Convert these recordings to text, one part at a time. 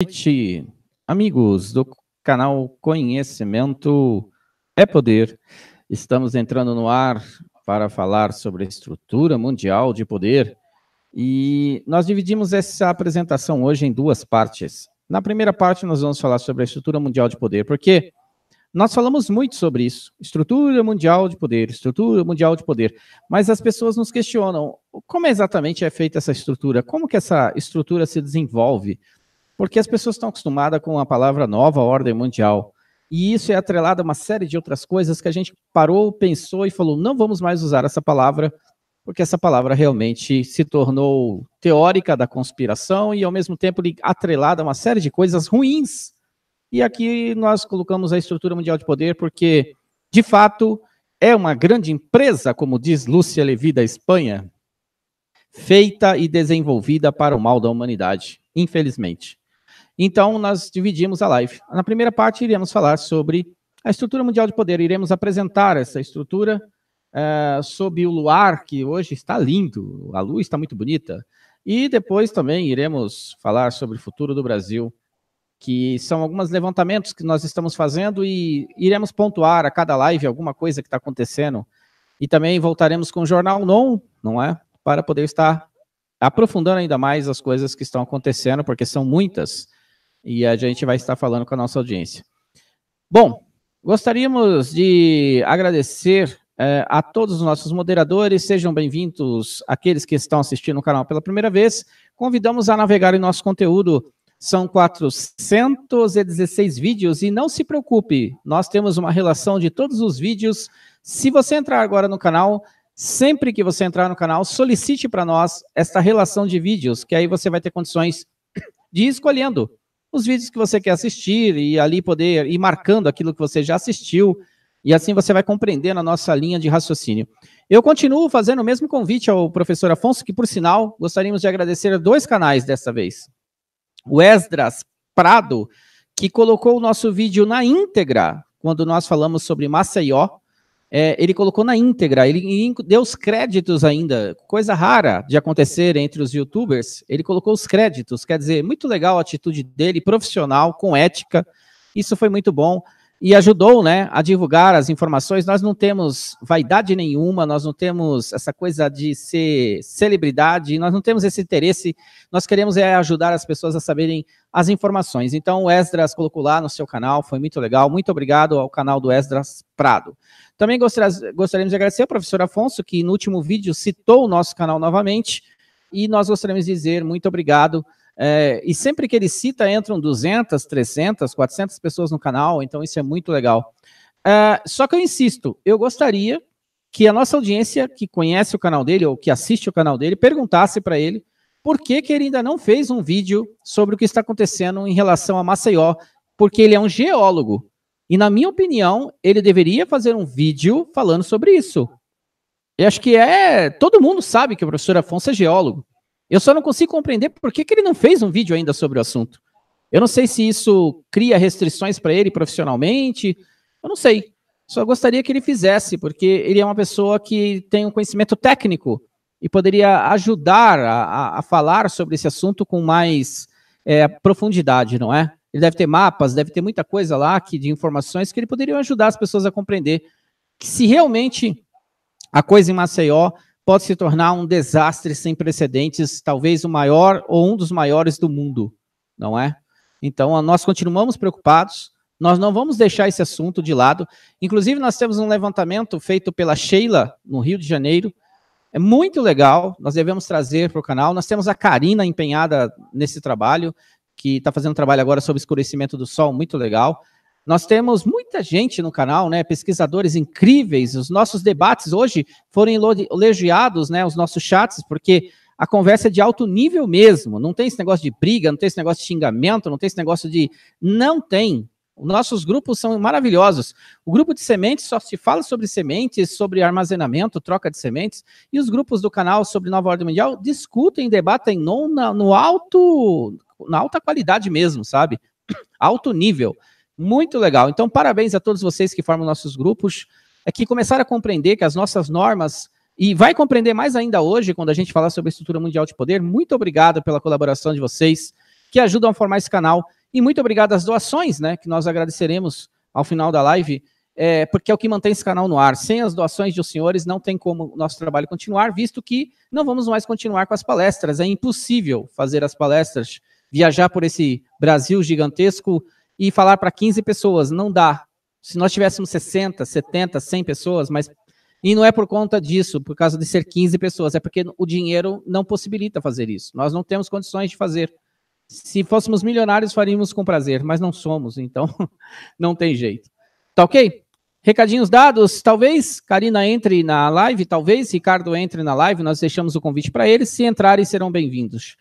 Noite, amigos do canal Conhecimento é Poder. Estamos entrando no ar para falar sobre a estrutura mundial de poder e nós dividimos essa apresentação hoje em duas partes. Na primeira parte nós vamos falar sobre a estrutura mundial de poder, porque nós falamos muito sobre isso, estrutura mundial de poder, mas as pessoas nos questionam como exatamente é feita essa estrutura, como que essa estrutura se desenvolve, porque as pessoas estão acostumadas com a palavra nova ordem mundial, e isso é atrelado a uma série de outras coisas que a gente parou, pensou e falou, não vamos mais usar essa palavra, porque essa palavra realmente se tornou teórica da conspiração e ao mesmo tempo atrelada a uma série de coisas ruins. E aqui nós colocamos a estrutura mundial de poder porque, de fato, é uma grande empresa, como diz Lúcia Levi da Espanha, feita e desenvolvida para o mal da humanidade, infelizmente. Então, nós dividimos a live. Na primeira parte, iremos falar sobre a estrutura mundial de poder. Iremos apresentar essa estrutura sob o luar, que hoje está lindo, a luz está muito bonita. E depois também iremos falar sobre o futuro do Brasil, que são alguns levantamentos que nós estamos fazendo e iremos pontuar a cada live alguma coisa que está acontecendo. E também voltaremos com o Jornal não é? Para poder estar aprofundando ainda mais as coisas que estão acontecendo, porque são muitas, e a gente vai estar falando com a nossa audiência. Bom, gostaríamos de agradecer a todos os nossos moderadores, sejam bem-vindos aqueles que estão assistindo o canal pela primeira vez, convidamos a navegar em nosso conteúdo. São 416 vídeos e não se preocupe, nós temos uma relação de todos os vídeos. Se você entrar agora no canal, sempre que você entrar no canal, solicite para nós esta relação de vídeos, que aí você vai ter condições de ir escolhendo os vídeos que você quer assistir e ali poder ir marcando aquilo que você já assistiu e assim você vai compreendendo a nossa linha de raciocínio. Eu continuo fazendo o mesmo convite ao professor Afonso, que por sinal, gostaríamos de agradecer a 2 canais dessa vez. O Esdras Prado, que colocou o nosso vídeo na íntegra, quando nós falamos sobre Maceió, ele colocou na íntegra, ele deu os créditos ainda, coisa rara de acontecer entre os youtubers, ele colocou os créditos, quer dizer, muito legal a atitude dele, profissional, com ética, isso foi muito bom, e ajudou, né, a divulgar as informações. Nós não temos vaidade nenhuma, nós não temos essa coisa de ser celebridade, nós não temos esse interesse, nós queremos ajudar as pessoas a saberem as informações. Então o Esdras colocou lá no seu canal, foi muito legal, muito obrigado ao canal do Esdras Prado. Também gostaríamos de agradecer ao professor Afonso, que no último vídeo citou o nosso canal novamente, e nós gostaríamos de dizer muito obrigado. E sempre que ele cita, entram 200, 300, 400 pessoas no canal, então isso é muito legal. Só que eu insisto, eu gostaria que a nossa audiência, que conhece o canal dele, ou que assiste o canal dele, perguntasse para ele por que ele ainda não fez um vídeo sobre o que está acontecendo em relação a Maceió, porque ele é um geólogo. E, na minha opinião, ele deveria fazer um vídeo falando sobre isso. Eu acho que todo mundo sabe que o professor Afonso é geólogo. Eu só não consigo compreender por que ele não fez um vídeo ainda sobre o assunto. Eu não sei se isso cria restrições para ele profissionalmente, eu não sei. Só gostaria que ele fizesse, porque ele é uma pessoa que tem um conhecimento técnico e poderia ajudar a falar sobre esse assunto com mais profundidade, não é? Ele deve ter mapas, deve ter muita coisa lá de informações que ele poderia ajudar as pessoas a compreender que se realmente a coisa em Maceió pode se tornar um desastre sem precedentes, talvez o maior ou um dos maiores do mundo, não é? Então, nós continuamos preocupados, nós não vamos deixar esse assunto de lado. Inclusive, nós temos um levantamento feito pela Sheila, no Rio de Janeiro, é muito legal, nós devemos trazer para o canal. Nós temos a Karina empenhada nesse trabalho, que está fazendo um trabalho agora sobre escurecimento do sol, muito legal. Nós temos muita gente no canal, né, pesquisadores incríveis, os nossos debates hoje foram elogiados, né, os nossos chats, porque a conversa é de alto nível mesmo, não tem esse negócio de briga, não tem esse negócio de xingamento, não tem esse negócio de... Não tem. Os nossos grupos são maravilhosos. O grupo de sementes só se fala sobre sementes, sobre armazenamento, troca de sementes, e os grupos do canal sobre Nova Ordem Mundial discutem, debatem na alta qualidade mesmo, sabe? Alto nível. Muito legal. Então, parabéns a todos vocês que formam nossos grupos, que começaram a compreender que as nossas normas, e vai compreender mais ainda hoje, quando a gente falar sobre a estrutura mundial de poder. Muito obrigado pela colaboração de vocês. que ajudam a formar esse canal. E muito obrigado às doações, né, que nós agradeceremos ao final da live, porque é o que mantém esse canal no ar. Sem as doações dos senhores, não tem como o nosso trabalho continuar, visto que não vamos mais continuar com as palestras. É impossível fazer as palestras, viajar por esse Brasil gigantesco e falar para 15 pessoas. Não dá. Se nós tivéssemos 60, 70, 100 pessoas, mas... E não é por conta disso, por causa de ser 15 pessoas, é porque o dinheiro não possibilita fazer isso. Nós não temos condições de fazer. Se fôssemos milionários, faríamos com prazer, mas não somos, então não tem jeito. Tá ok? Recadinhos dados, talvez Karina entre na live, talvez Ricardo entre na live, nós deixamos o convite para eles, se entrarem serão bem-vindos.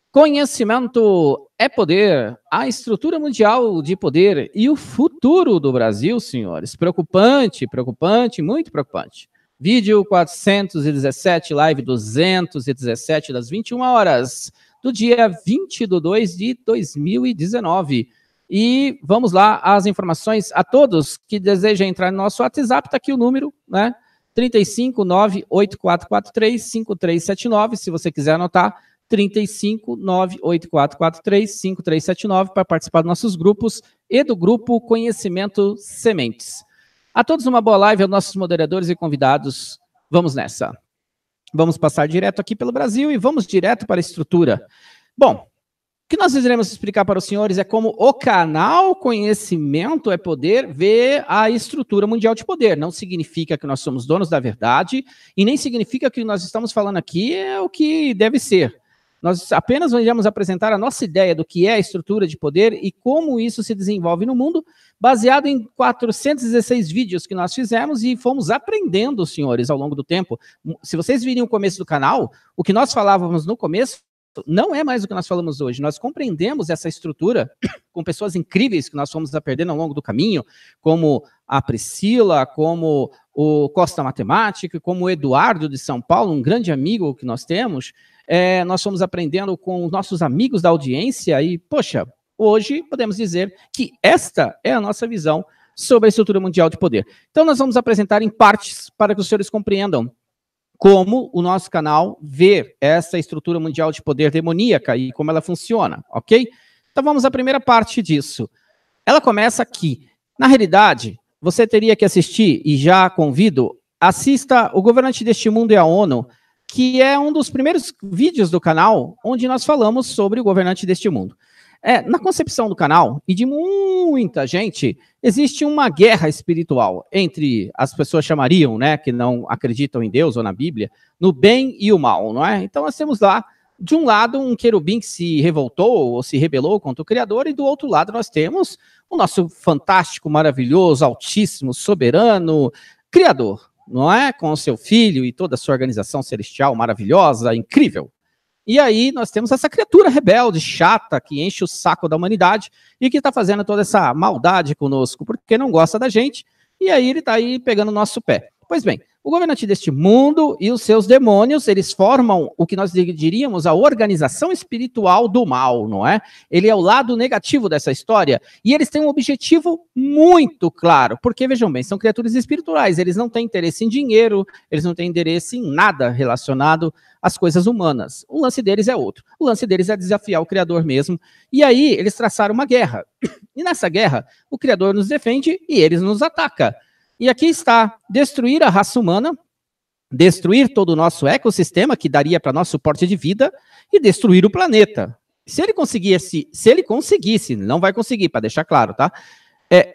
Conhecimento é poder, a estrutura mundial de poder e o futuro do Brasil, senhores. Preocupante, preocupante, muito preocupante. Vídeo 417, live 217 das 21 horas, do dia 20 de 2 de 2019. E vamos lá, as informações a todos que desejam entrar no nosso WhatsApp, está aqui o número, né? 359-8443-5379, se você quiser anotar, 359-8443-5379, para participar dos nossos grupos e do grupo Conhecimento Sementes. A todos uma boa live, aos nossos moderadores e convidados. Vamos nessa. Vamos passar direto aqui pelo Brasil e vamos direto para a estrutura. Bom, o que nós iremos explicar para os senhores é como o canal Conhecimento é Poder vê a estrutura mundial de poder. Não significa que nós somos donos da verdade e nem significa que nós estamos falando aqui é o que deve ser. Nós apenas iremos apresentar a nossa ideia do que é a estrutura de poder e como isso se desenvolve no mundo, baseado em 416 vídeos que nós fizemos e fomos aprendendo, senhores, ao longo do tempo. Se vocês virem o começo do canal, o que nós falávamos no começo não é mais o que nós falamos hoje. Nós compreendemos essa estrutura com pessoas incríveis que nós fomos aprendendo ao longo do caminho, como a Priscila, como o Costa Matemática, como o Eduardo de São Paulo, um grande amigo que nós temos. Nós fomos aprendendo com os nossos amigos da audiência e, poxa, hoje podemos dizer que esta é a nossa visão sobre a estrutura mundial de poder. Então nós vamos apresentar em partes para que os senhores compreendam como o nosso canal vê essa estrutura mundial de poder demoníaca e como ela funciona, ok? Então vamos à primeira parte disso. Ela começa aqui. Na realidade, você teria que assistir, e já convido, assista O Governante deste Mundo e a ONU, que é um dos primeiros vídeos do canal onde nós falamos sobre o governante deste mundo. Na concepção do canal, e de muita gente, existe uma guerra espiritual entre, as pessoas chamariam, né, que não acreditam em Deus ou na Bíblia, no bem e o mal, não é? Então nós temos lá, de um lado, um querubim que se revoltou ou se rebelou contra o Criador, e do outro lado nós temos o nosso fantástico, maravilhoso, altíssimo, soberano Criador, não é? Com o seu filho e toda a sua organização celestial maravilhosa, incrível. E aí nós temos essa criatura rebelde, chata, que enche o saco da humanidade e que está fazendo toda essa maldade conosco, porque não gosta da gente, e aí ele está aí pegando o nosso pé. Pois bem, o governante deste mundo e os seus demônios, eles formam o que nós diríamos a organização espiritual do mal, não é? Ele é o lado negativo dessa história, e eles têm um objetivo muito claro, porque, vejam bem, são criaturas espirituais, eles não têm interesse em dinheiro, eles não têm interesse em nada relacionado às coisas humanas. O lance deles é outro, o lance deles é desafiar o Criador mesmo, e aí eles traçaram uma guerra, e nessa guerra o Criador nos defende e eles nos atacam. E aqui está, destruir a raça humana, destruir todo o nosso ecossistema, que daria para nosso suporte de vida, e destruir o planeta. Se ele conseguisse, não vai conseguir, para deixar claro, tá?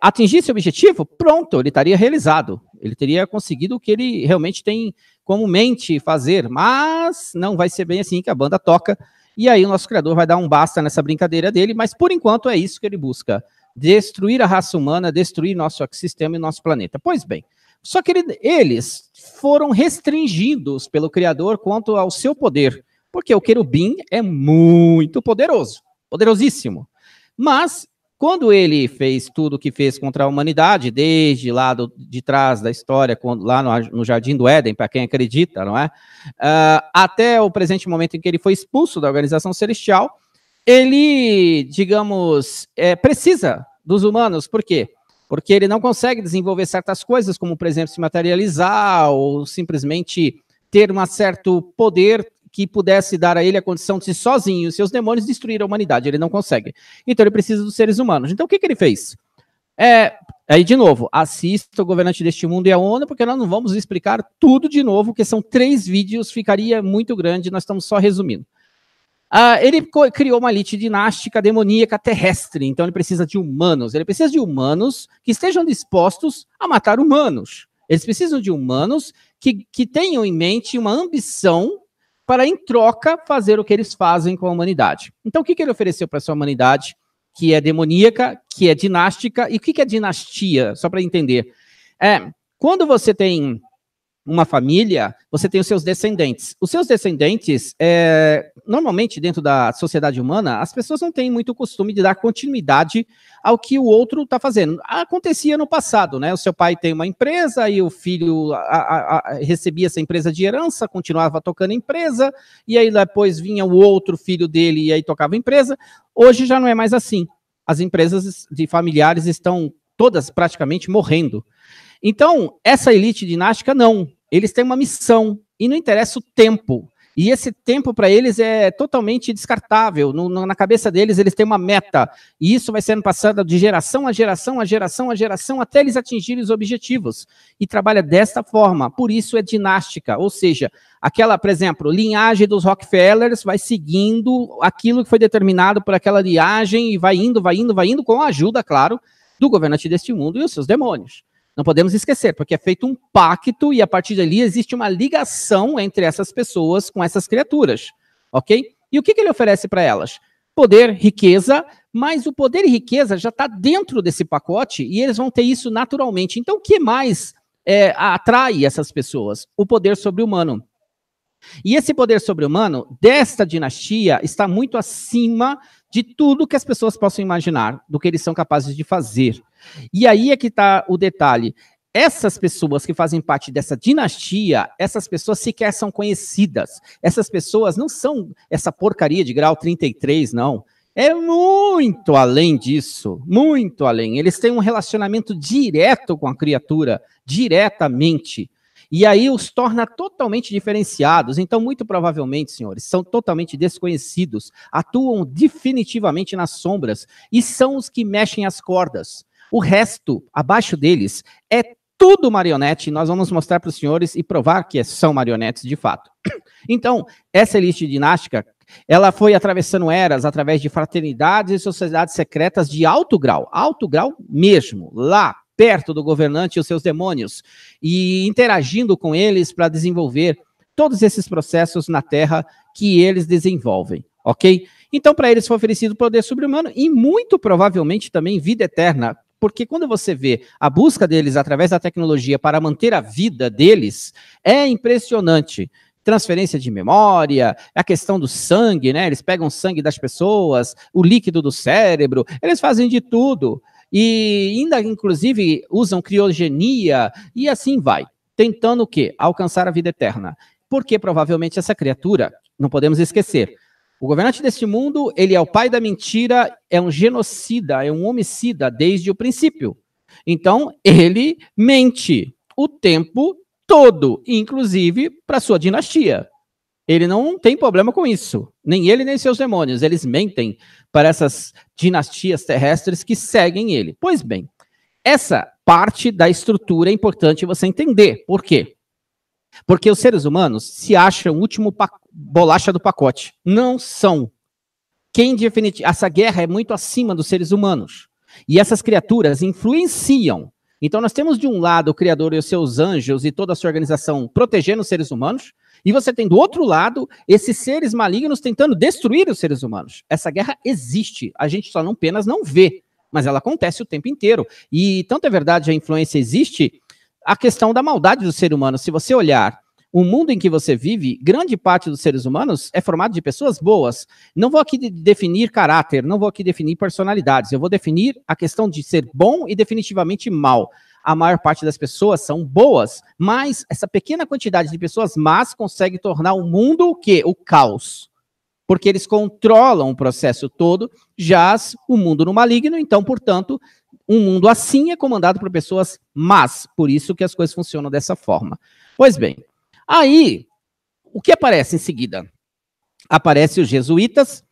Atingir esse objetivo, pronto, ele estaria realizado. Ele teria conseguido o que ele realmente tem como mente fazer, mas não vai ser bem assim que a banda toca, e aí o nosso Criador vai dar um basta nessa brincadeira dele, mas por enquanto é isso que ele busca. Destruir a raça humana, destruir nosso ecossistema e nosso planeta. Pois bem, só que eles foram restringidos pelo Criador quanto ao seu poder, porque o querubim é muito poderoso, poderosíssimo. Mas, quando ele fez tudo o que fez contra a humanidade, desde lá de trás da história, lá no Jardim do Éden, para quem acredita, não é? Até o presente momento em que ele foi expulso da organização celestial, ele, digamos, precisa dos humanos. Por quê? Porque ele não consegue desenvolver certas coisas, como, por exemplo, se materializar ou simplesmente ter um certo poder que pudesse dar a ele a condição de sozinho e seus demônios destruir a humanidade. Ele não consegue. Então ele precisa dos seres humanos. Então o que ele fez? Aí, de novo, assista o Governante deste Mundo e a ONU, porque nós não vamos explicar tudo de novo, porque são 3 vídeos, ficaria muito grande, nós estamos só resumindo. Ele criou uma elite dinástica demoníaca terrestre, então ele precisa de humanos. Ele precisa de humanos que estejam dispostos a matar humanos. Eles precisam de humanos que tenham em mente uma ambição para, em troca, fazer o que eles fazem com a humanidade. Então, o que ele ofereceu para essa humanidade? Que é demoníaca, que é dinástica. E o que é dinastia? Só para entender. Quando você tem uma família, você tem os seus descendentes. Os seus descendentes, normalmente dentro da sociedade humana, as pessoas não têm muito costume de dar continuidade ao que o outro está fazendo. Acontecia no passado, né? O seu pai tem uma empresa e o filho recebia essa empresa de herança, continuava tocando a empresa, e aí depois vinha o outro filho dele e aí tocava a empresa. Hoje já não é mais assim. As empresas de familiares estão todas praticamente morrendo. Então, essa elite dinástica, não. Eles têm uma missão e não interessa o tempo. E esse tempo para eles é totalmente descartável. Na cabeça deles, eles têm uma meta. E isso vai sendo passado de geração a geração, a geração a geração, até eles atingirem os objetivos. E trabalha desta forma. Por isso é dinástica. Ou seja, aquela, por exemplo, linhagem dos Rockefellers vai seguindo aquilo que foi determinado por aquela linhagem e vai indo, com a ajuda, claro, do Governante deste Mundo e os seus demônios. Não podemos esquecer, porque é feito um pacto e a partir dali existe uma ligação entre essas pessoas com essas criaturas, ok? E o que ele oferece para elas? Poder, riqueza, mas o poder e riqueza já está dentro desse pacote e eles vão ter isso naturalmente. Então, o que mais atrai essas pessoas? O poder sobre-humano. E esse poder sobre-humano desta dinastia está muito acima de tudo que as pessoas possam imaginar, do que eles são capazes de fazer. E aí é que está o detalhe. Essas pessoas que fazem parte dessa dinastia, essas pessoas sequer são conhecidas. Essas pessoas não são essa porcaria de grau 33, não. É muito além disso, muito além. Eles têm um relacionamento direto com a criatura, diretamente. E aí os torna totalmente diferenciados. Então, muito provavelmente, senhores, são totalmente desconhecidos, atuam definitivamente nas sombras e são os que mexem as cordas. O resto, abaixo deles, é tudo marionete. Nós vamos mostrar para os senhores e provar que são marionetes de fato. Então, essa elite dinástica, ela foi atravessando eras através de fraternidades e sociedades secretas de alto grau mesmo, lá, perto do governante e os seus demônios, e interagindo com eles para desenvolver todos esses processos na Terra que eles desenvolvem, ok? Então, para eles foi oferecido poder sobre-humano e muito provavelmente também vida eterna, porque quando você vê a busca deles através da tecnologia para manter a vida deles, é impressionante. Transferência de memória, a questão do sangue, né? Eles pegam o sangue das pessoas, o líquido do cérebro, eles fazem de tudo. E ainda, inclusive, usam criogenia e assim vai. Tentando o quê? Alcançar a vida eterna. Porque provavelmente essa criatura, não podemos esquecer, o governante deste mundo, ele é o pai da mentira, é um genocida, é um homicida desde o princípio. Então, ele mente o tempo todo, inclusive para sua dinastia. Ele não tem problema com isso. Nem ele, nem seus demônios. Eles mentem para essas dinastias terrestres que seguem ele. Pois bem, essa parte da estrutura é importante você entender. Por quê? Porque os seres humanos se acham o último bolacha do pacote. Não são. Essa guerra é muito acima dos seres humanos. E essas criaturas influenciam. Então nós temos de um lado o Criador e os seus anjos e toda a sua organização protegendo os seres humanos, e você tem do outro lado esses seres malignos tentando destruir os seres humanos. Essa guerra existe, a gente só apenas não vê, mas ela acontece o tempo inteiro. E tanto é verdade, a influência existe, a questão da maldade do ser humano. Se você olhar o mundo em que você vive, grande parte dos seres humanos é formado de pessoas boas. Não vou aqui definir caráter, não vou aqui definir personalidades, eu vou definir a questão de ser bom e definitivamente mal. A maior parte das pessoas são boas, mas essa pequena quantidade de pessoas más consegue tornar o mundo o quê? O caos. Porque eles controlam o processo todo, jaz o mundo no maligno, então, portanto, um mundo assim é comandado por pessoas más. Por isso que as coisas funcionam dessa forma. Pois bem, aí, o que aparece em seguida? aparece os jesuítas,